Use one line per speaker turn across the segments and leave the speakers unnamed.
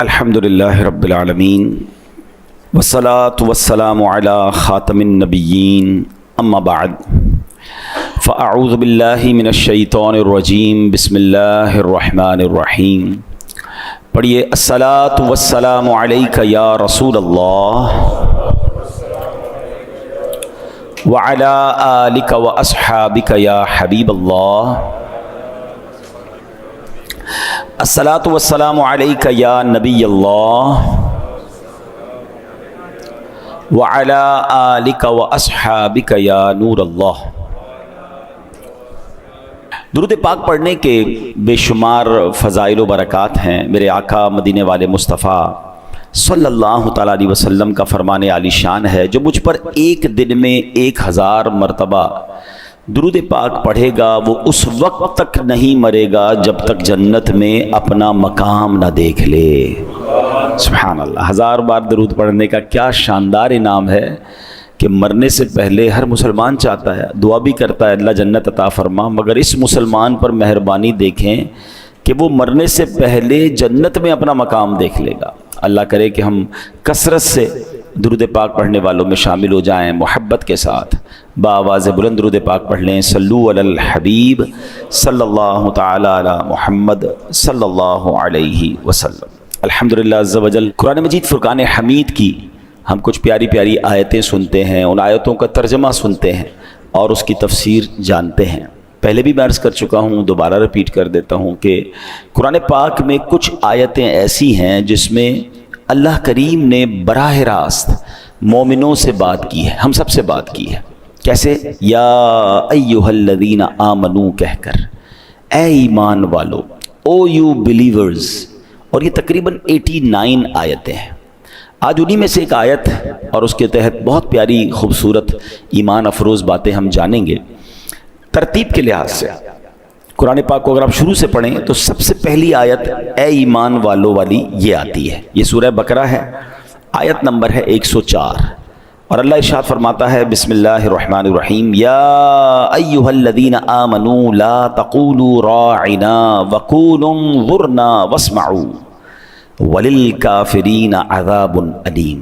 الحمدللہ رب العالمین والصلاة والسلام علی خاتم النبیین اما بعد فاعوذ باللہ من الشیطان الرجیم بسم اللہ الرحمن الرحیم. پڑھیے الصلاة والسلام علیک یا رسول اللہ وعلی آلک واصحابک یا حبیب اللہ. الصلاۃ والسلام علیک یا نبی اللہ وعلی آلک واصحابک یا نور اللہ. درود پاک پڑھنے کے بے شمار فضائل و برکات ہیں. میرے آقا مدینے والے مصطفیٰ صلی اللہ تعالیٰ علیہ وسلم کا فرمان عالی شان ہے، جو مجھ پر ایک دن میں 1000 مرتبہ درود پاک پڑھے گا وہ اس وقت تک نہیں مرے گا جب تک جنت میں اپنا مقام نہ دیکھ لے. سبحان اللہ. 1000 بار درود پڑھنے کا کیا شاندار انعام ہے کہ مرنے سے پہلے ہر مسلمان چاہتا ہے، دعا بھی کرتا ہے اللہ جنت عطا فرما، مگر اس مسلمان پر مہربانی دیکھیں کہ وہ مرنے سے پہلے جنت میں اپنا مقام دیکھ لے گا. اللہ کرے کہ ہم کثرت سے درود پاک پڑھنے والوں میں شامل ہو جائیں. محبت کے ساتھ بآواز بلند درود پاک پڑھ لیں. صلو علی الحبیب صلی اللہ تعالی علی محمد صلی اللہ علیہ وسلم. الحمدللہ عز و جل. قرآن مجید فرقان حمید کی ہم کچھ پیاری پیاری آیتیں سنتے ہیں، ان آیتوں کا ترجمہ سنتے ہیں اور اس کی تفسیر جانتے ہیں. پہلے بھی میں عرض کر چکا ہوں، دوبارہ رپیٹ کر دیتا ہوں کہ قرآن پاک میں کچھ آیتیں ایسی ہیں جس میں اللہ کریم نے براہ راست مومنوں سے بات کی ہے، ہم سب سے بات کی ہے. کیسے؟ یا ایہا الذین آمنو کہہ کر، اے ایمان والو، او یو بلیورز. اور یہ تقریباً 89 آیتیں ہیں. آج انہی میں سے ایک آیت اور اس کے تحت بہت پیاری خوبصورت ایمان افروز باتیں ہم جانیں گے. ترتیب کے لحاظ سے قرآن پاک کو اگر آپ شروع سے پڑھیں تو سب سے پہلی آیت اے ایمان والو والی یہ آتی ہے. یہ سورہ بقرہ ہے، آیت نمبر ہے 104. اور اللہ ارشاد فرماتا ہے بسم اللہ الرحمن الرحیم یا ایہا الذین آمنوا لا تقولوا راعنا وقولوا انظرنا واسمعوا وللکافرین عذاب علیم.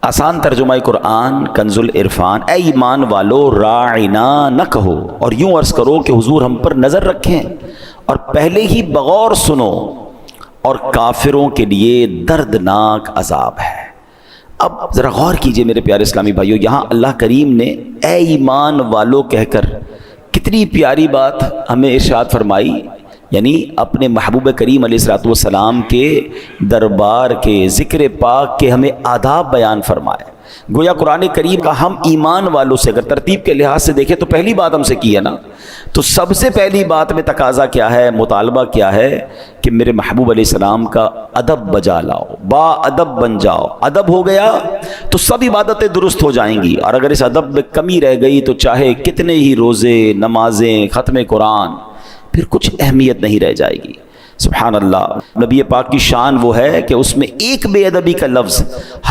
آسان ترجمہ قرآن کنز العرفان. اے ایمان والو راعنا نہ کہو اور یوں عرض کرو کہ حضور ہم پر نظر رکھیں اور پہلے ہی بغور سنو اور کافروں کے لیے دردناک عذاب ہے. اب ذرا غور کیجئے میرے پیارے اسلامی بھائیو، یہاں اللہ کریم نے اے ایمان والو کہہ کر کتنی پیاری بات ہمیں ارشاد فرمائی. یعنی اپنے محبوب کریم علیہ الصلوۃ والسلام کے دربار کے ذکر پاک کے ہمیں آداب بیان فرمائے. گویا قرآن کریم کا ہم ایمان والوں سے اگر ترتیب کے لحاظ سے دیکھیں تو پہلی بات ہم سے کی ہے نا، تو سب سے پہلی بات میں تقاضا کیا ہے، مطالبہ کیا ہے کہ میرے محبوب علیہ السلام کا ادب بجا لاؤ، با ادب بن جاؤ. ادب ہو گیا تو سب عبادتیں درست ہو جائیں گی، اور اگر اس ادب میں کمی رہ گئی تو چاہے کتنے ہی روزے، نمازیں، ختم قرآن، پھر کچھ اہمیت نہیں رہ جائے گی. سبحان اللہ. نبی پاک کی شان وہ ہے کہ اس میں ایک بے ادبی کا لفظ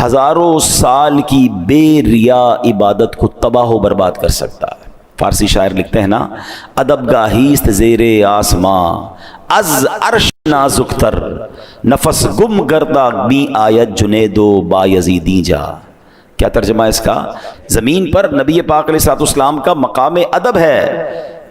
ہزاروں سال کی بے ریا عبادت کو تباہ و برباد کر سکتا ہے. فارسی شاعر لکھتے ہیں نا، ادب گاہیست زیر آسماں از عرش نازک تر نفس گم گردہ بی آیت جنید و بایزیدی جا. کیا ترجمہ ہے اس کا؟ زمین پر نبی پاک علیہ الصلوۃ والسلام کا مقام ادب ہے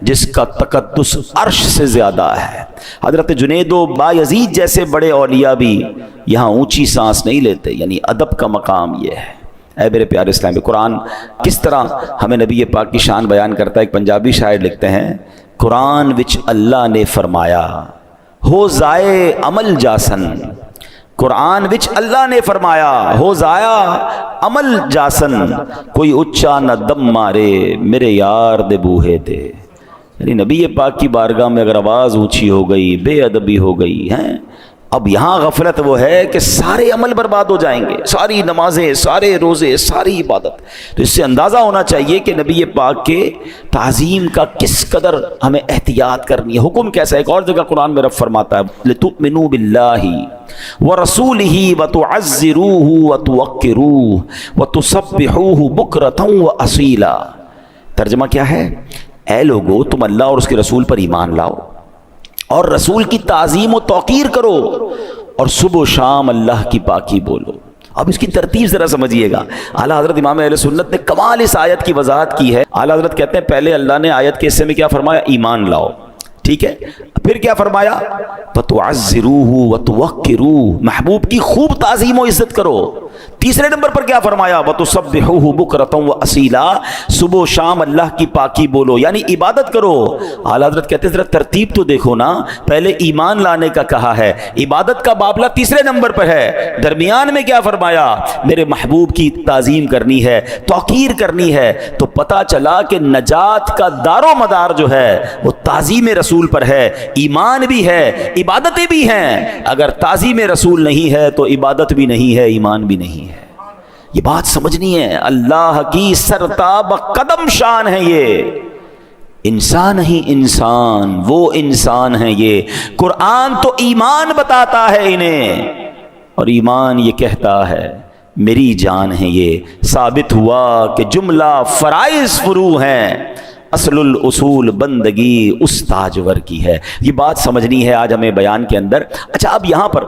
جس کا تقدس عرش سے زیادہ ہے. حضرت جنید و بایزید جیسے بڑے اولیاء بھی یہاں اونچی سانس نہیں لیتے. یعنی ادب کا مقام یہ ہے. اے میرے پیارے اسلامی، قرآن کس طرح ہمیں نبی پاک کی شان بیان کرتا ہے. ایک پنجابی شاعر لکھتے ہیں، قرآن وچ اللہ نے فرمایا ہو ضائع عمل جاسن. قرآن وچ اللہ نے فرمایا ہو ضائع عمل جاسن، کوئی اچا نہ دم مارے میرے یار دے بوہے تے. یعنی نبی پاک کی بارگاہ میں اگر آواز اونچی ہو گئی، بے ادبی ہو گئی ہیں، اب یہاں غفلت وہ ہے کہ سارے عمل برباد ہو جائیں گے، ساری نمازیں، سارے روزے، ساری عبادت. تو اس سے اندازہ ہونا چاہیے کہ نبی پاک کے تعظیم کا کس قدر ہمیں احتیاط کرنی ہے. حکم کیسا ہے؟ ایک اور جگہ قرآن میں رب فرماتا ہے لِتُؤْمِنُوا بِاللَّهِ وَرَسُولِهِ وَتُعَزِّرُوهُ وَتُوَقِّرُوهُ وَتُسَبِّحُوهُ بُكْرَةً وَأَصِيلًا. ترجمہ کیا ہے؟ اے لوگو، تم اللہ اور اس کے رسول پر ایمان لاؤ اور رسول کی تعظیم و توقیر کرو اور صبح و شام اللہ کی پاکی بولو. اب اس کی ترتیب ذرا سمجھیے گا. اعلیٰ حضرت امام اہل سنت نے کمال اس آیت کی وضاحت کی ہے. اعلیٰ حضرت کہتے ہیں پہلے اللہ نے آیت کے حصے میں کیا فرمایا؟ ایمان لاؤ. ٹھیک ہے, پھر کیا فرمایا؟ وَتُعَزِّرُوهُ وَتُوَقِّرُوهُ, محبوب کی خوب تعظیم و عزت کرو. تیسرے نمبر پر کیا فرمایا؟ وَتُسَبِّحُوهُ بُكْرَةً وَأَصِيلًا, صبح و شام اللہ کی پاکی بولو, یعنی عبادت کرو. اعلیٰ حضرت کہتے ہیں ذرا ترتیب تو دیکھو نا, پہلے ایمان لانے کا کہا ہے, عبادت کا معاملہ تیسرے نمبر پر ہے, درمیان میں کیا فرمایا؟ میرے محبوب کی تعظیم کرنی ہے, توقیر کرنی ہے. تو پتہ چلا کہ نجات کا دار و مدار جو ہے وہ تعظیم رسول پر ہے, ایمان بھی ہے, عبادتیں بھی ہیں. اگر تعظیم رسول نہیں ہے تو عبادت بھی نہیں ہے, ایمان بھی نہیں ہے. یہ بات سمجھنی ہے. اللہ کی سرتاب قدم شان ہے یہ, انسان ہی انسان, وہ انسان ہے یہ. قرآن تو ایمان بتاتا ہے انہیں, اور ایمان یہ کہتا ہے میری جان ہے یہ. ثابت ہوا کہ جملہ فرائض فروع ہیں, اصل الاصول بندگی اس تاجور کی ہے. یہ بات سمجھنی ہے آج ہمیں بیان کے اندر. اچھا, اب یہاں پر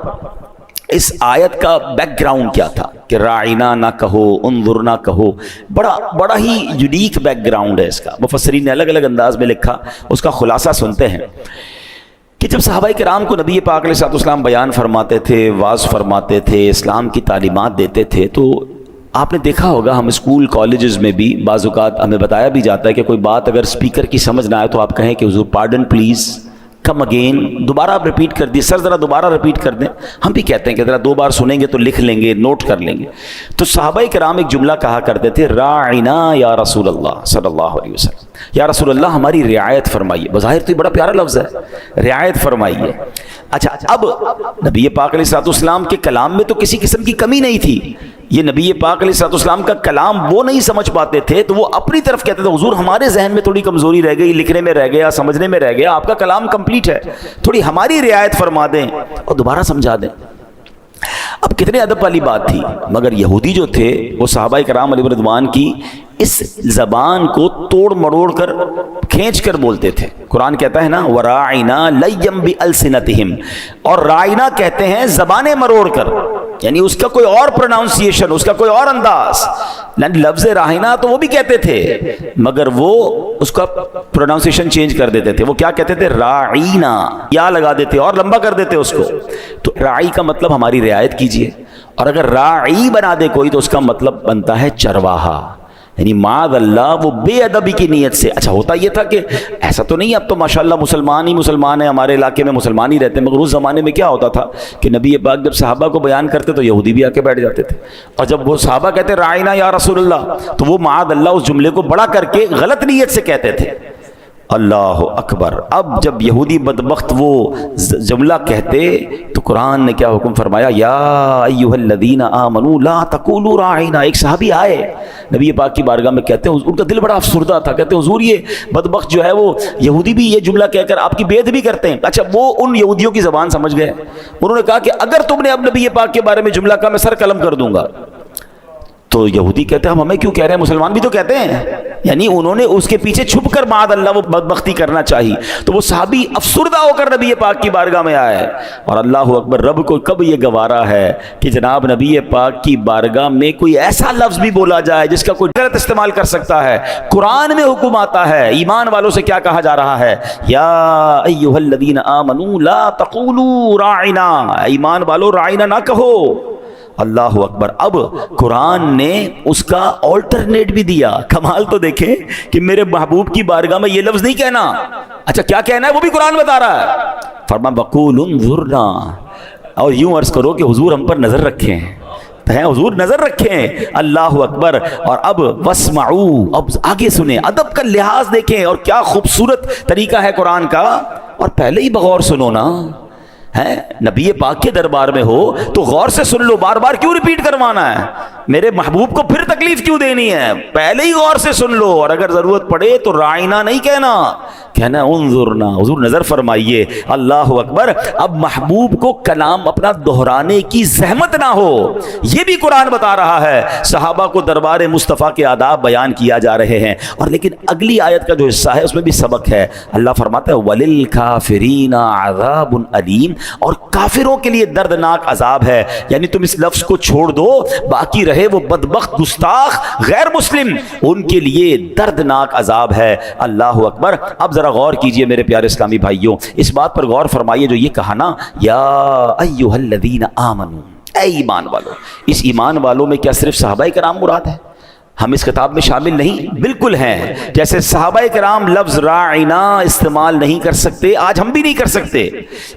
اس آیت کا بیک گراؤنڈ کیا تھا کہ راعینا نہ کہو, انظر نہ کہو. بڑا ہی یونیک بیک گراؤنڈ ہے اس کا. مفسرین نے الگ الگ انداز میں لکھا, اس کا خلاصہ سنتے ہیں کہ جب صحابہ کرام کو نبی پاک علیہ السلام بیان فرماتے تھے, واعظ فرماتے تھے, اسلام کی تعلیمات دیتے تھے, تو آپ نے دیکھا ہوگا ہم اسکول کالجز میں بھی بعض اوقات ہمیں بتایا بھی جاتا ہے کہ کوئی بات اگر اسپیکر کی سمجھ نہ آئے تو آپ کہیں کہ حضور پارڈن پلیز, کم اگین, دوبارہ آپ ریپیٹ کر دیے, سر ذرا دوبارہ ریپیٹ کر دیں. ہم بھی کہتے ہیں کہ ذرا 2 بار سنیں گے تو لکھ لیں گے, نوٹ کر لیں گے. تو صحابہ کرام ایک جملہ کہا کرتے تھے, راعنا یا رسول اللہ صلی اللہ علیہ وسلم, یا رسول اللہ ہماری رعایت فرمائیے. بظاہر تو یہ بڑا پیارا لفظ ہے, رعایت فرمائیے. اچھا, اب نبی پاک علیہ السلام کے کلام میں تو کسی قسم کی کمی نہیں تھی. یہ نبی پاک علیہ السلام کا کلام وہ نہیں سمجھ پاتے تھے تو وہ اپنی طرف کہتے تھے حضور ہمارے ذہن میں تھوڑی کمزوری رہ گئی, لکھنے میں رہ گیا, سمجھنے میں رہ گیا, آپ کا کلام کمپلیٹ ہے, تھوڑی ہماری رعایت فرما دیں اور دوبارہ سمجھا دیں. اب کتنے ادب والی بات تھی, مگر یہودی جو تھے وہ صحابہ کرام علیہ رضوان کی اس زبان کو توڑ مروڑ کر کھینچ کر بولتے تھے. قرآن کہتا ہے نا وَرَاعِنَا لَيَّمْ بِأَلْسِنَتِهِمْ, اور رائنا کہتے ہیں زبانیں مروڑ کر, یعنی اس کا کوئی اور پروناؤنسیشن, اس کا کوئی اور انداز. لفظ رائنا تو وہ بھی کہتے تھے مگر وہ اس کا پروناؤنسیشن چینج کر دیتے تھے. وہ کیا کہتے تھے؟ راعینا, یا لگا دیتے اور لمبا کر دیتے اس کو. تو راعی کا مطلب ہماری رعایت کیجئے, اور اگر راعی بنا دے کوئی تو اس کا مطلب بنتا ہے چرواہا, یعنی معاذ اللہ وہ بے ادبی کی نیت سے. اچھا, ہوتا یہ تھا کہ ایسا تو نہیں, اب تو ماشاءاللہ مسلمان ہی مسلمان ہیں, ہمارے علاقے میں مسلمان ہی رہتے ہیں, مگر اس زمانے میں کیا ہوتا تھا کہ نبی پاک جب صحابہ کو بیان کرتے تو یہودی بھی آ کے بیٹھ جاتے تھے, اور جب وہ صحابہ کہتے رائنا یا رسول اللہ تو وہ معاذ اللہ اس جملے کو بڑا کر کے غلط نیت سے کہتے تھے. اللہ اکبر. اب جب یہودی بدبخت وہ جملہ کہتے تو قرآن نے کیا حکم فرمایا؟ یا ایھا الذین آمنوا لا تقولوا راعنا. ایک صحابی آئے نبی پاک کی بارگاہ میں, کہتے ہیں ان کا دل بڑا افسردہ تھا, کہتے ہیں حضور یہ بدبخت جو ہے وہ یہودی بھی یہ جملہ کہہ کر آپ کی بے ادبی کرتے ہیں. اچھا, وہ ان یہودیوں کی زبان سمجھ گئے, انہوں نے کہا کہ اگر تم نے اب نبی پاک کے بارے میں جملہ کہا میں سر قلم کر دوں گا. تو یہودی کہتے ہیں ہم ہمیں کیوں کہہ رہے ہیں, مسلمان بھی تو کہتے ہیں. یعنی انہوں نے اس کے پیچھے چھپ کر معاذ اللہ وہ بدبختی کرنا چاہی. تو وہ صحابی افسردہ ہو کر نبی پاک کی بارگاہ میں آئے, اور اللہ اکبر, رب کو کب یہ گوارا ہے کہ جناب نبی پاک کی بارگاہ میں کوئی ایسا لفظ بھی بولا جائے جس کا کوئی غلط استعمال کر سکتا ہے. قرآن میں حکم آتا ہے, ایمان والوں سے کیا کہا جا رہا ہے؟ یا ایھا الذین آمنوا لا تقولوا راعنا, ایمان والو راعنا نہ کہو. اللہ اکبر. اب قرآن نے اس کا آلٹرنیٹ بھی دیا. کمال تو دیکھیں کہ میرے محبوب کی بارگاہ میں یہ لفظ نہیں کہنا. اچھا, کیا کہنا ہے وہ بھی قرآن بتا رہا ہے. فرمایا وقول انظرنا, اور یوں عرض کرو کہ حضور ہم پر نظر رکھیں, حضور نظر رکھیں. اللہ اکبر. اور اب واسمعوا, اب آگے سنیں, ادب کا لحاظ دیکھیں, اور کیا خوبصورت طریقہ ہے قرآن کا. اور پہلے ہی بغور سنو نا, ہے نبی پاک کے دربار میں ہو تو غور سے سن لو, بار بار کیوں ریپیٹ کروانا ہے؟ میرے محبوب کو پھر تکلیف کیوں دینی ہے؟ پہلے ہی غور سے سن لو, اور اگر ضرورت پڑے تو رائنا نہیں کہنا, کہنا انظرنا، حضور نظر فرمائیے، اللہ اکبر۔ اب محبوب کو کلام اپنا دہرانے کی زحمت نہ ہو، یہ بھی قرآن بتا رہا ہے۔ صحابہ کو دربار مصطفیٰ کے آداب بیان کیا جا رہے ہیں، اور لیکن اگلی آیت کا جو حصہ ہے اس میں بھی سبق ہے۔ اللہ فرماتا ہے وَلِلْكَافِرِينَ عَذَابٌ عَلِيمٌ، اور کافروں کے لیے دردناک عذاب ہے۔ یعنی تم اس لفظ کو چھوڑ دو، باقی رہے وہ بدبخت گستاخ غیر مسلم، ان کے لیے دردناک عذاب ہے۔ اللہ اکبر۔ اب ذرا غور کیجئے میرے پیارے اسلامی بھائیوں، اس بات پر غور فرمائیے جو یہ کہا نا یا ایھا الذین آمنو، اے ایمان والو۔ اس ایمان والوں میں کیا صرف صحابہ کرام مراد ہے؟ ہم اس کتاب میں شامل نہیں؟ بالکل ہیں۔ جیسے صحابہ کرام لفظ راعنا استعمال نہیں کر سکتے، آج ہم بھی نہیں کر سکتے۔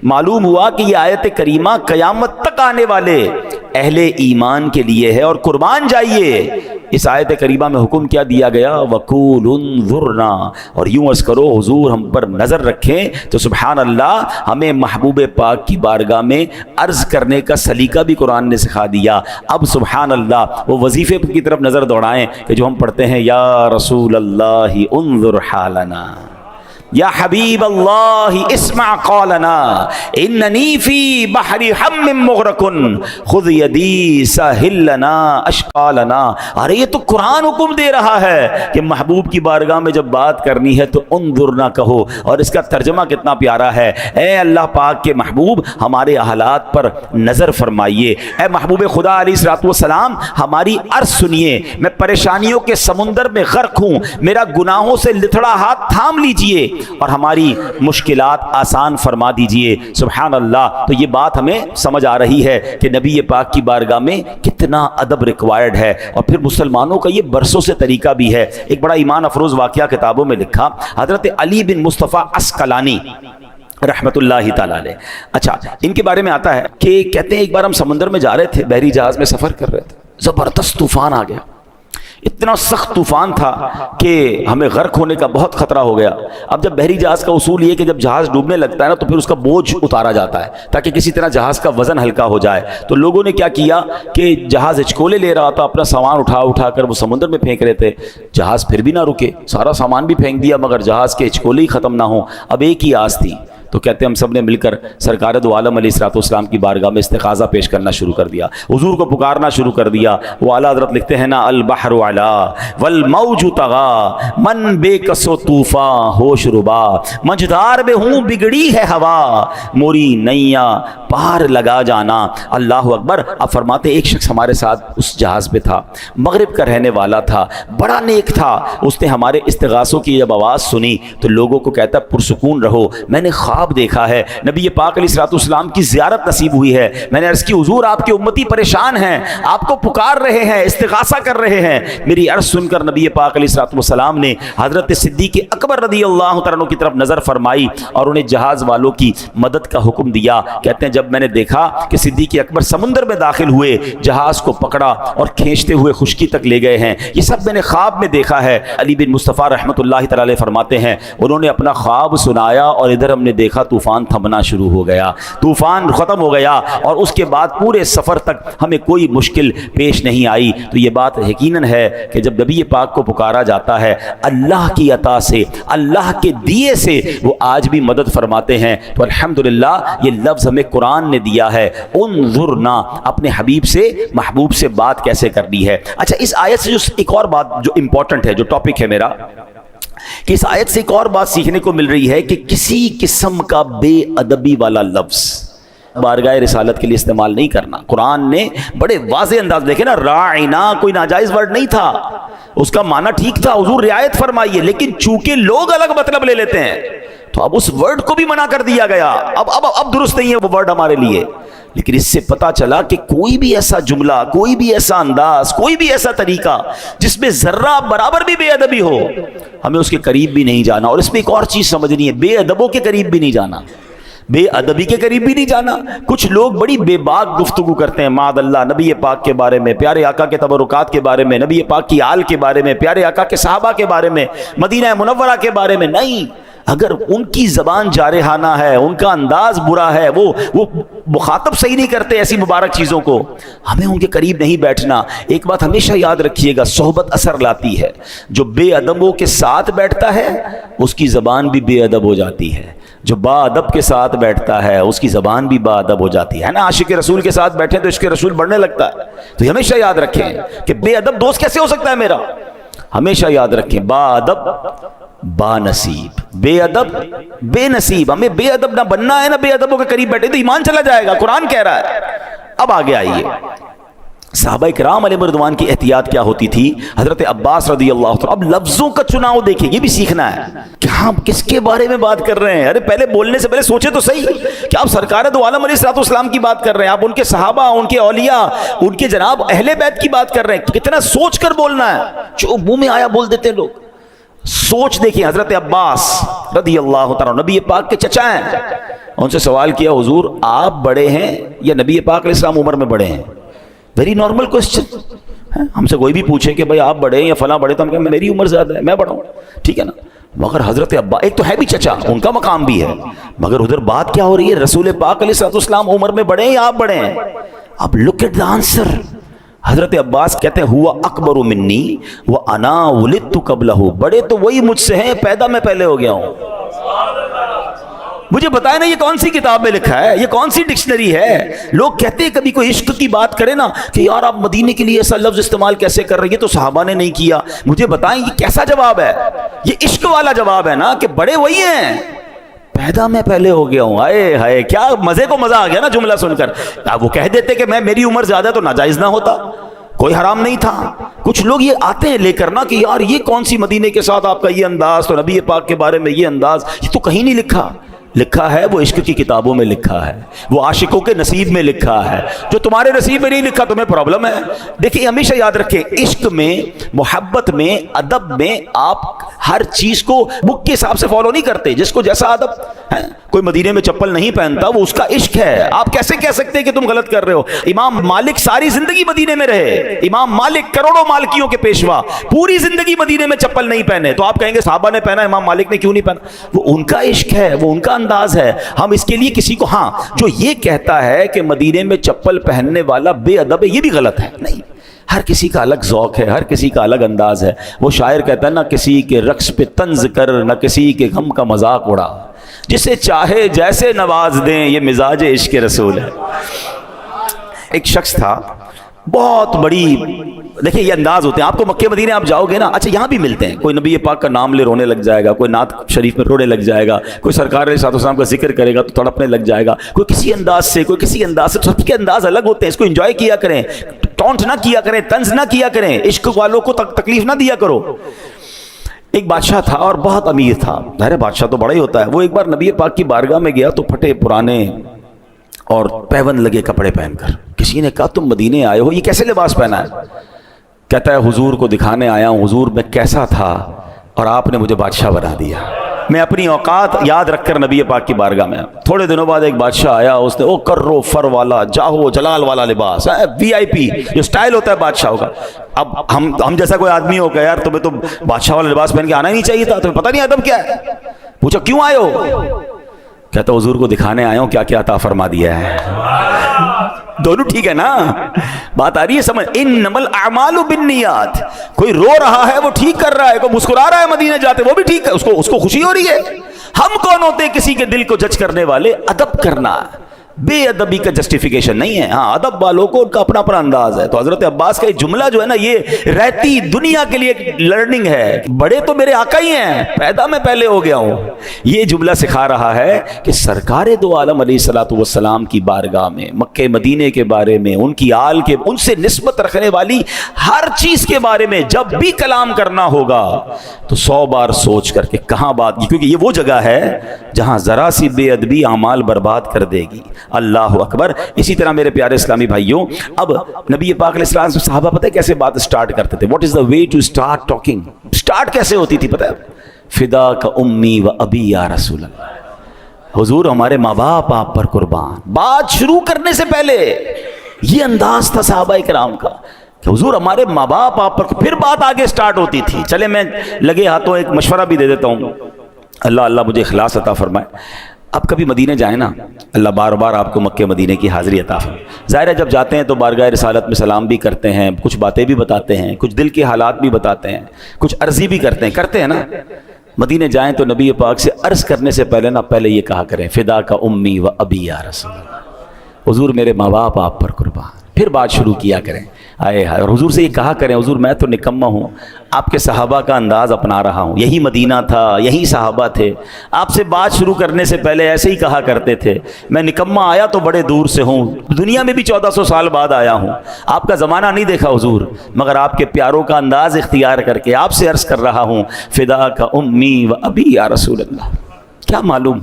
معلوم ہوا کہ یہ آیت کریمہ قیامت تک آنے والے اہل ایمان کے لیے ہے، اور قربان جائیے اس آیت کریمہ میں حکم کیا دیا گیا وَقُولُ انظُرْنَا، اور یوں عرض کرو حضور ہم پر نظر رکھیں۔ تو سبحان اللہ، ہمیں محبوب پاک کی بارگاہ میں عرض کرنے کا سلیقہ بھی قرآن نے سکھا دیا۔ اب سبحان اللہ وہ وظیفے کی طرف نظر دوڑائیں کہ جو ہم پڑھتے ہیں یا رسول اللہ انظر حالنا، یا حبیب اللہ اسمع قولنا، اننی فی بحر ہم مغرق خذ یدی ساحل لنا اشقالنا۔ ارے یہ تو قرآن حکم دے رہا ہے کہ محبوب کی بارگاہ میں جب بات کرنی ہے تو انظر نہ کہو، اور اس کا ترجمہ کتنا پیارا ہے، اے اللہ پاک کے محبوب ہمارے حالات پر نظر فرمائیے۔ اے محبوب خدا علیہ الصلوۃ والسلام ہماری عرض سنیے، میں پریشانیوں کے سمندر میں غرق ہوں، میرا گناہوں سے لتھڑا ہاتھ تھام لیجئے اور ہماری مشکلات آسان فرما دیجئے۔ سبحان اللہ۔ تو یہ بات ہمیں سمجھ آ رہی ہے کہ نبی پاک کی بارگاہ میں کتنا ادب ریکوائرڈ ہے، اور پھر مسلمانوں کا یہ برسوں سے طریقہ بھی ہے۔ ایک بڑا ایمان افروز واقعہ کتابوں میں لکھا حضرت علی بن مصطفیٰ عسقلانی رحمت اللہ تعالی علیہ۔ اچھا، ان کے بارے میں آتا ہے کہ کہتے ہیں ایک بار ہم سمندر میں جا رہے تھے، بحری جہاز میں سفر کر رہے تھے، زبردست طوفان آ گیا، اتنا سخت طوفان تھا کہ ہمیں غرق ہونے کا بہت خطرہ ہو گیا۔ اب جب بحری جہاز کا اصول یہ کہ جب جہاز ڈوبنے لگتا ہے نا تو پھر اس کا بوجھ اتارا جاتا ہے تاکہ کسی طرح جہاز کا وزن ہلکا ہو جائے۔ تو لوگوں نے کیا کیا کہ جہاز ہچکولے لے رہا تھا، اپنا سامان اٹھا کر وہ سمندر میں پھینک رہے تھے، جہاز پھر بھی نہ رکے، سارا سامان بھی پھینک دیا مگر جہاز کے ہچکولے ہی ختم نہ ہوں۔ اب ایک ہی آس تھی، تو کہتے ہیں ہم سب نے مل کر سرکار دو عالم علیہ الصلوۃ والسلام کی بارگاہ میں استغاثہ پیش کرنا شروع کر دیا، حضور کو پکارنا شروع کر دیا۔ وہ اعلیٰ حضرت لکھتے ہیں نا البحر علا والموج طغا من بے کس و طوفاں ہوش ربا، مجدار میں ہوں بگڑی ہے ہوا موری نیا پار لگا جانا۔ اللہ اکبر۔ اب فرماتے ایک شخص ہمارے ساتھ اس جہاز پہ تھا، مغرب کا رہنے والا تھا، بڑا نیک تھا۔ اس نے ہمارے استغاثوں کی جب آواز سنی تو لوگوں کو کہتا پرسکون رہو، میں نے خواب دیکھا ہے، نبی پاک علیہ الصلوۃ والسلام کی زیارت نصیب ہوئی ہے۔ میں نے عرض کی حضور آپ کے امتی پریشان ہیں، آپ کو پکار رہے ہیں، استغاثہ کر رہے ہیں۔ میری عرض سن کر نبی پاک علیہ الصلوۃ والسلام نے حضرت صدیق اکبر رضی اللہ تعالیٰ عنہ کی طرف نظر فرمائی اور انہیں جہاز والوں کی مدد کا حکم دیا۔ کہتے ہیں جب میں نے دیکھا کہ صدیق اکبر سمندر میں داخل ہوئے، جہاز کو پکڑا اور کھینچتے ہوئے خشکی تک لے گئے ہیں، یہ سب میں نے خواب میں دیکھا ہے۔ علی بن مصطفیٰ رحمۃ اللہ تعالی علیہ فرماتے ہیں انہوں نے اپنا خواب سنایا اور ادھر ہم نے دیکھا طوفان تھمنا شروع ہو گیا، طوفان ختم ہو گیا، اور اس کے بعد پورے سفر تک ہمیں کوئی مشکل پیش نہیں آئی۔ تو یہ بات یقیناً ہے کہ جب نبی پاک کو پکارا جاتا ہے اللہ کی عطا سے، اللہ کے دیے سے وہ آج بھی مدد فرماتے ہیں۔ تو الحمدللہ یہ لفظ ہمیں قرآن نے دیا ہے، انظرنا، اپنے حبیب سے محبوب سے بات کیسے کرنی ہے۔ اچھا، اس آیت سے جو ایک اور بات جو امپورٹنٹ ہے، جو ٹاپک ہے میرا، کہ اس آیت سے ایک اور بات سیکھنے کو مل رہی ہے کہ کسی قسم کا بے ادبی والا لفظ بارگاہ رسالت کے لیے استعمال نہیں کرنا۔ قرآن نے بڑے واضح انداز، دیکھیں نا، راعنا کوئی ناجائز ورڈ نہیں تھا، اس کا معنی ٹھیک تھا، حضور رعایت فرمائیے، لیکن چونکہ لوگ الگ مطلب لے لیتے ہیں تو اب اس ورڈ کو بھی منع کر دیا گیا، اب درست نہیں ہے وہ ورڈ ہمارے لیے۔ لیکن اس سے پتا چلا کہ کوئی بھی ایسا جملہ، کوئی بھی ایسا انداز، کوئی بھی ایسا طریقہ جس میں ذرہ برابر بھی بے ادبی ہو، ہمیں اس کے قریب بھی نہیں جانا۔ اور اس میں ایک اور چیز سمجھنی ہے، بے ادبوں کے قریب بھی نہیں جانا، بے ادبی کے قریب بھی نہیں جانا۔ کچھ لوگ بڑی بے باک گفتگو کرتے ہیں معاذ اللہ نبی پاک کے بارے میں، پیارے آقا کے تبرکات کے بارے میں، نبی پاک کی آل کے بارے میں، پیارے آقا کے صحابہ کے بارے میں، مدینہ منورہ کے بارے میں۔ نہیں، اگر ان کی زبان جارحانہ ہے، ان کا انداز برا ہے، وہ مخاطب صحیح نہیں کرتے ایسی مبارک چیزوں کو، ہمیں ان کے قریب نہیں بیٹھنا۔ ایک بات ہمیشہ یاد رکھیے گا، صحبت اثر لاتی ہے۔ جو بے ادبوں کے ساتھ بیٹھتا ہے اس کی زبان بھی بے ادب ہو جاتی ہے، جو با ادب کے ساتھ بیٹھتا ہے اس کی زبان بھی با ادب ہو جاتی ہے نا۔ عاشق رسول کے ساتھ بیٹھے تو عشق رسول بڑھنے لگتا ہے۔ تو یہ ہمیشہ یاد رکھیں کہ بے ادب دوست کیسے ہو سکتا ہے میرا، ہمیشہ یاد رکھیں با ادب با نصیب، بے ادب بے نصیب۔ ہمیں بے ادب نہ بننا ہے، نہ بے ادبوں کے قریب بیٹھے تو ایمان چلا جائے گا، قرآن کہہ رہا ہے۔ اب آگے آئیے، صحابہ کرام علیہ رضوان کی احتیاط کیا ہوتی تھی۔ حضرت عباس رضی اللہ عنہ، اب لفظوں کا چناؤ دیکھیں، یہ بھی سیکھنا ہے کہ ہم کس کے بارے میں بات کر رہے ہیں۔ ارے پہلے بولنے سے پہلے سوچے تو صحیح کہ آپ سرکار دو عالم علیہ الصلوۃ والسلام کی بات کر رہے ہیں، آپ ان کے صحابہ، ان کے اولیاء، ان کے جناب اہل بیت کی بات کر رہے ہیں، کتنا سوچ کر بولنا ہے۔ جو منہ میں آیا بول دیتے لوگ، سوچ دیکھیں۔ حضرت عباس رضی اللہ تعالیٰ نبی پاک کے چچا ہیں، ان سے سوال کیا، حضور آپ بڑے ہیں یا نبی پاک علیہ السلام عمر میں بڑے ہیں؟ Very normal question. ہم سے کوئی بھی پوچھے کہ بھائی آپ بڑے ہیں یا فلاں بڑے، تو ہم کہیں میری عمر زیادہ ہے، میں بڑا ہوں، ٹھیک ہے نا۔ مگر حضرت ابا ایک تو ہے بھی چچا، ان کا مقام بھی ہے، مگر ادھر بات کیا ہو رہی ہے، رسول پاک علیہ السلام عمر میں بڑے ہیں یا آپ بڑے ہیں؟ اب لک ایٹ دا آنسر۔ حضرت عباس کہتے ہیں ہوا اکبر منی وانا ولدت قبلہ، بڑے تو وہی مجھ سے ہیں، پیدا میں پہلے ہو گیا ہوں۔ مجھے بتائیں نا یہ کون سی کتاب میں لکھا ہے، یہ کون سی ڈکشنری ہے؟ لوگ کہتے ہیں کبھی کوئی عشق کی بات کرے نا کہ یار آپ مدینے کے لیے ایسا لفظ استعمال کیسے کر رہے ہیں، یہ تو صحابہ نے نہیں کیا۔ مجھے بتائیں یہ کیسا جواب ہے؟ یہ عشق والا جواب ہے نا کہ بڑے وہی ہیں، پیدا میں پہلے ہو گیا ہوں۔ آئے ہائے، کیا مزے کو مزہ آ گیا نا جملہ سن کر۔ وہ کہہ دیتے کہ میری عمر زیادہ تو ناجائز نہ ہوتا، کوئی حرام نہیں تھا۔ کچھ لوگ یہ آتے ہیں لے کر نا کہ یار یہ کون سی مدینے کے ساتھ آپ کا یہ انداز، تو نبی پاک کے بارے میں یہ انداز، یہ تو کہیں نہیں لکھا۔ لکھا ہے وہ عشق کی کتابوں میں لکھا ہے، وہ عاشقوں کے نصیب میں لکھا ہے، جو تمہارے نصیب میں نہیں لکھا تمہیں پرابلم ہے۔ دیکھیں ہمیشہ یاد رکھیں، عشق میں، محبت میں، ادب میں آپ ہر چیز کو بک کے حساب سے فالو نہیں کرتے، جس کو جیسا ادب ہے۔ کوئی مدینے میں چپل نہیں پہنتا، وہ اس کا عشق ہے۔ آپ کیسے کہہ سکتے ہیں کہ تم غلط کر رہے ہو؟ امام مالک ساری زندگی مدینے میں رہے، امام مالک کروڑوں مالکیوں کے پیشوا، پوری زندگی مدینے میں چپل نہیں پہنے، تو آپ کہیں گے صحابہ نے پہنا، امام مالک نے کیوں نہیں پہنا؟ وہ ان کا عشق ہے، وہ ان کا انداز ہے۔ ہم اس کے لیے کسی کو، ہاں جو یہ کہتا ہے کہ مدینے میں چپل پہننے والا بے ادب ہے، یہ بھی غلط ہے۔ نہیں، ہر کسی کا الگ ذوق ہے، ہر کسی کا الگ انداز ہے۔ وہ شاعر کہتا ہے نہ کسی کے رقص پہ طنز کر، نہ کسی کے غم کا مذاق اڑا، جسے چاہے جیسے نواز دیں، یہ مزاج عشق رسول ہے۔ ایک شخص تھا، بہت بڑی، دیکھیں یہ انداز ہوتے ہیں، آپ کو مکہ مدینے آپ جاؤ گے نا، اچھا یہاں بھی ملتے ہیں، کوئی نبی پاک کا نام لے رونے لگ جائے گا، کوئی نعت شریف میں رونے لگ جائے گا، کوئی سرکار علیہ السلام کا ذکر کرے گا تو تڑپنے لگ جائے گا، کوئی کسی انداز سے، کوئی کسی انداز سے۔ سب کے انداز الگ ہوتے ہیں، اس کو انجوائے کیا کریں، ٹونٹ نہ کیا کریں، طنز نہ کیا کریں، عشق والوں کو تکلیف نہ دیا کرو۔ ایک بادشاہ تھا اور بہت امیر تھا، ظاہر بادشاہ تو بڑا ہی ہوتا ہے۔ وہ ایک بار نبی پاک کی بارگاہ میں گیا تو پھٹے پرانے اور پیون لگے کپڑے پہن کر، کسی نے کہا تم مدینے آئے ہو، یہ کیسے لباس پہنا ہے؟ کہتا ہے حضور کو دکھانے آیا ہوں، حضور میں کیسا تھا اور آپ نے مجھے بادشاہ بنا دیا۔ میں اپنی اوقات یاد رکھ کر نبی پاک کی بارگاہ میں، تھوڑے دنوں بعد ایک بادشاہ آیا، اس نے او کرو فر والا، جاہو جلال والا لباس، وی آئی پی جو سٹائل ہوتا ہے بادشاہوں کا۔ اب ہم جیسا کوئی آدمی ہو کہ یار تمہیں تو بادشاہ والا لباس پہن کے آنا ہی نہیں چاہیے تھا، تمہیں پتہ نہیں ادب کیا ہے؟ پوچھا کیوں آئے ہو؟ کہتا حضور کو دکھانے آیا ہوں کیا کیا عطا فرما دیا ہے۔ دونوں ٹھیک ہے نا، بات آ رہی ہے سمجھ؟ انما الاعمال بالنیات، کوئی رو رہا ہے وہ ٹھیک کر رہا ہے، کوئی مسکرا رہا ہے مدینے جاتے وہ بھی ٹھیک ہے، اس کو خوشی ہو رہی ہے۔ ہم کون ہوتے ہیں کسی کے دل کو جج کرنے والے؟ ادب کرنا بے ادبی کا جسٹیفیکیشن نہیں ہے، ہاں ادب والوں کو ان کا اپنا اپنا انداز ہے۔ تو حضرت عباس کا یہ جملہ جو ہے نا، یہ رہتی دنیا کے لیے ایک لرننگ ہے، بڑے تو میرے آقا ہی ہیں، پیدا میں پہلے ہو گیا ہوں۔ یہ جملہ سکھا رہا ہے کہ سرکار دو عالم علیہ الصلوۃ والسلام کی بارگاہ میں، مکہ مدینے کے بارے میں، ان کی آل کے، ان سے نسبت رکھنے والی ہر چیز کے بارے میں جب بھی کلام کرنا ہوگا تو 100 بار سوچ کر کے کہاں بات، کیونکہ یہ وہ جگہ ہے جہاں ذرا سی بے ادبی اعمال برباد کر دے گی۔ اللہ اکبر۔ اسی طرح میرے پیارے اسلامی بھائیوں، اب نبی پاک علیہ السلام سے صحابہ پتہ ہے کیسے بات سٹارٹ کرتے تھے؟ What is the way to start talking? Start کیسے ہوتی تھی پتہ ہے؟ فدا کا امی و ابی یا رسول اللہ، حضور ہمارے ماں باپ آپ پر قربان۔ بات شروع کرنے سے پہلے یہ انداز تھا صحابہ کرام کا کہ حضور ہمارے ماں باپ آپ پر، پھر بات آگے سٹارٹ ہوتی تھی۔ چلے میں لگے ہاتھوں ایک مشورہ بھی دے دیتا ہوں، اللہ اللہ مجھے اخلاص عطا فرمائے. آپ کبھی مدینے جائیں نا, اللہ بار بار آپ کو مکہ مدینے کی حاضری عطا فرمائے. ظاہر ہے جب جاتے ہیں تو بارگاہ رسالت میں سلام بھی کرتے ہیں, کچھ باتیں بھی بتاتے ہیں, کچھ دل کے حالات بھی بتاتے ہیں, کچھ عرضی بھی کرتے ہیں نا. مدینے جائیں تو نبی پاک سے عرض کرنے سے پہلے یہ کہا کریں, فدا کا امی و ابی یا رسول اللہ, حضور میرے ماں باپ آپ پر قربان. پھر بات شروع کیا کریں, آئے ہائے, اور حضور سے یہ کہا کریں, حضور میں تو نکما ہوں, آپ کے صحابہ کا انداز اپنا رہا ہوں, یہی مدینہ تھا, یہی صحابہ تھے, آپ سے بات شروع کرنے سے پہلے ایسے ہی کہا کرتے تھے, میں نکما آیا تو بڑے دور سے ہوں, دنیا میں بھی 1400 سال بعد آیا ہوں, آپ کا زمانہ نہیں دیکھا حضور, مگر آپ کے پیاروں کا انداز اختیار کر کے آپ سے عرض کر رہا ہوں, فدا کا امی و ابی یا رسول اللہ. کیا معلوم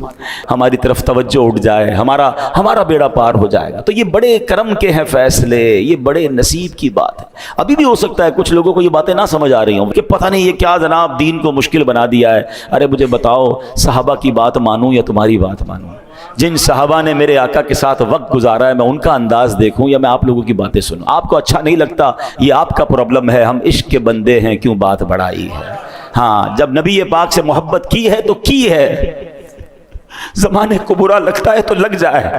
ہماری طرف توجہ اٹھ جائے, ہمارا بیڑا پار ہو جائے گا. تو یہ بڑے کرم کے ہیں فیصلے, یہ بڑے نصیب کی بات ہے. ابھی بھی ہو سکتا ہے کچھ لوگوں کو یہ باتیں نہ سمجھ آ رہی ہوں کہ پتہ نہیں یہ کیا جناب دین کو مشکل بنا دیا ہے. ارے مجھے بتاؤ, صحابہ کی بات مانوں یا تمہاری بات مانوں؟ جن صحابہ نے میرے آقا کے ساتھ وقت گزارا ہے, میں ان کا انداز دیکھوں یا میں آپ لوگوں کی باتیں سنوں؟ آپ کو اچھا نہیں لگتا, یہ آپ کا پرابلم ہے, ہم عشق کے بندے ہیں, کیوں بات بڑھائی ہے. ہاں, جب نبی پاک سے محبت کی ہے تو کی ہے, زمانے کو برا لگتا ہے تو لگ جائے.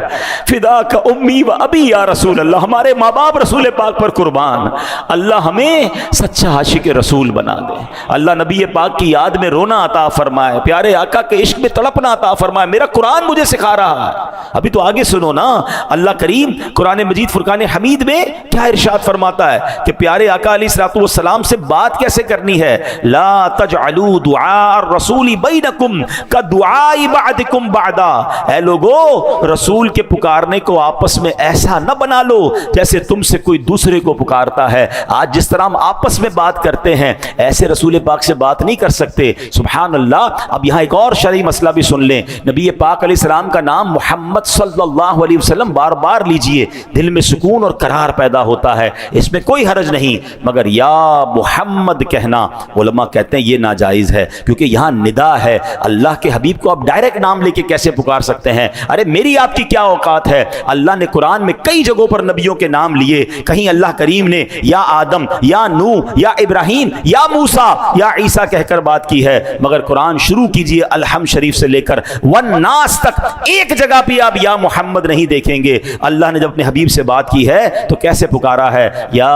فدا کا امی و ابی یا رسول اللہ, ہمارے ماں باپ رسول پاک پر قربان. اللہ ہمیں سچا عاشق رسول بنا دے. اللہ نبی پاک کی یاد میں رونا عطا فرمائے, پیارے آقا کے عشق میں تڑپنا عطا فرمائے. میرا قرآن مجھے سکھا رہا ہے. ابھی تو آگے سنو نا, اللہ کریم قرآن مجید فرقان حمید میں کیا ارشاد فرماتا ہے کہ پیارے آقا علیہ الصلوۃ والسلام سے بات کیسے کرنی ہے. لا تجعلوا دعاء الرسول بینکم کدعاء بعضکم بعدا, اے لوگو رسول کے پکارنے کو آپس میں ایسا نہ بنا لو جیسے تم سے کوئی دوسرے کو پکارتا ہے. آج جس طرح ہم آپس میں بات کرتے ہیں ایسے رسول پاک سے بات نہیں کر سکتے. سبحان اللہ. اب یہاں ایک اور شرعی مسئلہ بھی سن لیں. نبی پاک علیہ السلام کا نام محمد صلی اللہ علیہ وسلم بار بار لیجئے, دل میں سکون اور قرار پیدا ہوتا ہے, اس میں کوئی حرج نہیں. مگر یا محمد کہنا علماء کہتے ہیں یہ ناجائز ہے, کیونکہ یہاں ندا ہے. اللہ کے حبیب کو آپ ڈائریکٹ نام لے کے کیسے پکار سکتے ہیں؟ ارے میری آپ کی کیا اوقات ہے. اللہ نے قرآن میں کئی جگہوں پر نبیوں کے نام لیے. کہیں اللہ کریم نے یا آدم یا نوح یا ابراہیم یا موسیٰ یا عیسیٰ کہہ کر بات کی ہے, مگر قرآن شروع کیجئے الحمد شریف سے لے کر والناس تک ایک جگہ بھی آپ یا محمد نہیں دیکھیں گے. اللہ نے جب اپنے حبیب سے بات کی ہے تو کیسے پکارا ہے, یا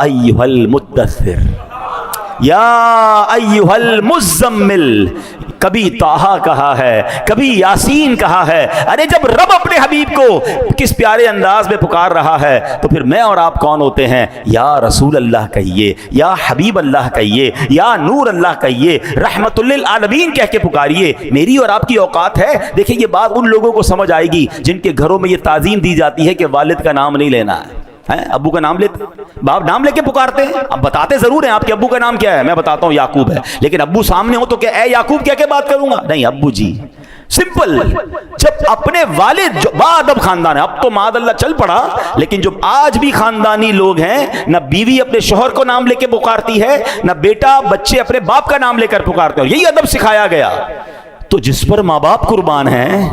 ایھا المدثر, یا ایھا المزمل. کبھی طٰہٰ کہا ہے, کبھی یاسین کہا ہے. ارے جب رب اپنے حبیب کو کس پیارے انداز میں پکار رہا ہے تو پھر میں اور آپ کون ہوتے ہیں؟ یا رسول اللہ کہیے, یا حبیب اللہ کہیے, یا نور اللہ کہیے, رحمت للعالمین کہہ کے پکاریے. میری اور آپ کی اوقات ہے. دیکھیں یہ بات ان لوگوں کو سمجھ آئے گی جن کے گھروں میں یہ تعظیم دی جاتی ہے کہ والد کا نام نہیں لینا ہے. ابو کا نام لیتے, باپ نام لے کے پکارتے ہیں. اب بتاتے ضرور ہیں آپ کے ابو کا نام کیا ہے, میں بتاتا ہوں یعقوب ہے, لیکن ابو سامنے ہو تو کہ اے یعقوب کہہ کے بات کروں گا؟ نہیں, ابو جی. سمپل. جب اپنے والد جو بادب خاندان ہے, اب تو معاذ اللہ چل پڑا, لیکن جو آج بھی خاندانی لوگ ہیں, نہ بیوی اپنے شوہر کو نام لے کے پکارتی ہے, نہ بیٹا بچے اپنے باپ کا نام لے کر پکارتے ہیں. یہی ادب سکھایا گیا. تو جس پر ماں باپ قربان ہیں,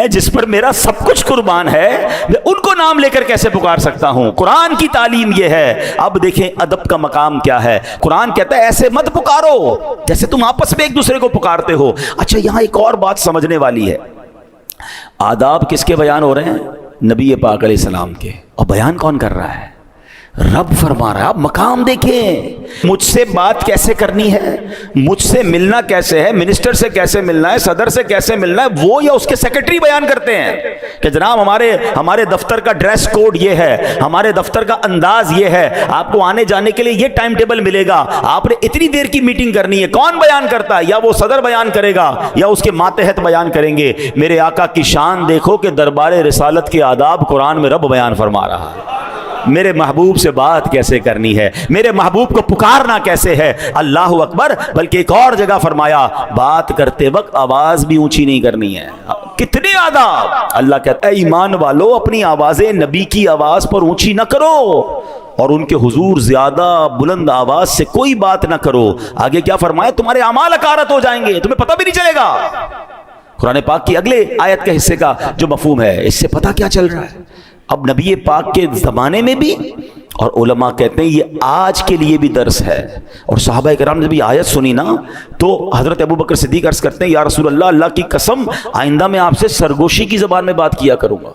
جس پر میرا سب کچھ قربان ہے, میں ان کو نام لے کر کیسے پکار سکتا ہوں؟ قرآن کی تعلیم یہ ہے. اب دیکھیں ادب کا مقام کیا ہے. قرآن کہتا ہے ایسے مت پکارو جیسے تم آپس میں ایک دوسرے کو پکارتے ہو. اچھا یہاں ایک اور بات سمجھنے والی ہے. آداب کس کے بیان ہو رہے ہیں؟ نبی پاک علیہ السلام کے. اور بیان کون کر رہا ہے؟ رب فرما رہا ہے. آپ مقام دیکھیں, مجھ سے بات کیسے کرنی ہے, مجھ سے ملنا کیسے ہے, منسٹر سے کیسے ملنا ہے, صدر سے کیسے ملنا ہے, وہ یا اس کے سیکرٹری بیان کرتے ہیں کہ جناب ہمارے دفتر کا ڈریس کوڈ یہ ہے, ہمارے دفتر کا انداز یہ ہے, آپ کو آنے جانے کے لیے یہ ٹائم ٹیبل ملے گا, آپ نے اتنی دیر کی میٹنگ کرنی ہے. کون بیان کرتا ہے؟ یا وہ صدر بیان کرے گا یا اس کے ماتحت بیان کریں گے. میرے آقا کی شان دیکھو کہ دربار رسالت کے آداب قرآن میں رب بیان فرما رہا ہے. میرے محبوب سے بات کیسے کرنی ہے, میرے محبوب کو پکارنا کیسے ہے. اللہ اکبر. بلکہ ایک اور جگہ فرمایا بات کرتے وقت آواز بھی اونچی نہیں کرنی ہے. کتنے آداب. اللہ کہتا ہے ایمان والو اپنی آوازیں نبی کی آواز پر اونچی نہ کرو اور ان کے حضور زیادہ بلند آواز سے کوئی بات نہ کرو. آگے کیا فرمایا؟ تمہارے اعمال اکارت ہو جائیں گے, تمہیں پتہ بھی نہیں چلے گا. قرآن پاک کی اگلے آیت کے حصے کا جو مفہوم ہے, اس سے پتہ کیا چل رہا ہے. اب نبی پاک کے زمانے میں بھی اور علماء کہتے ہیں یہ آج کے لیے بھی درس ہے. اور صحابہ کرام نے جب یہ آیت سنی نا تو حضرت ابو بکر صدیق عرض کرتے ہیں یا رسول اللہ، اللہ کی قسم آئندہ میں آپ سے سرگوشی کی زبان میں بات کیا کروں گا.